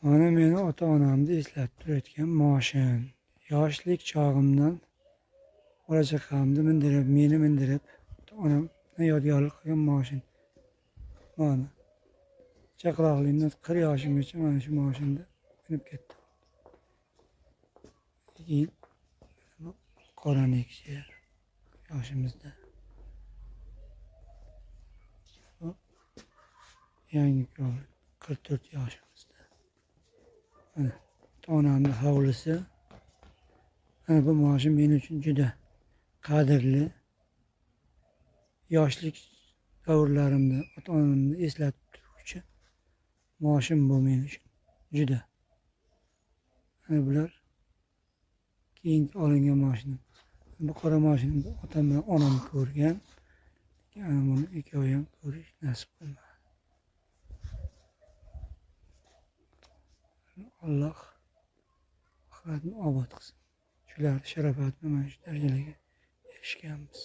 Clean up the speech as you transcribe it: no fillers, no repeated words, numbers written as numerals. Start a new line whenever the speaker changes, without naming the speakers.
Mana meni ota-onamni eslatib turayotgan moshin. Yoshlik chog'imdan bola-chaqamni mindirib, meni mindirib, ota-onamdan yodgorlik qilgan moshin. Mana chaqaloqligimdan 40 yoshimgacha mana shu moshinda minib ketdim. Keyin qora Nexia yoshimizda. Yangi Cobalt 44 yoshimizda. Mana ota-onamning hovlisi. Mana bu moshin men uchun juda qadrli. Yoshlik davrlarimda ota-onamni eslatib turuvchi moshin bu men uchun juda. Mana bular keyingi olingan mashinam. Bu qora mashinamni otam bilan onam ko'rgan. Lekin buni ikkovi ham ko'rish nasib qilmadi. Alloh oxiratni obod qilsin. Shular sharofati mana shu darajalarga erishganmiz.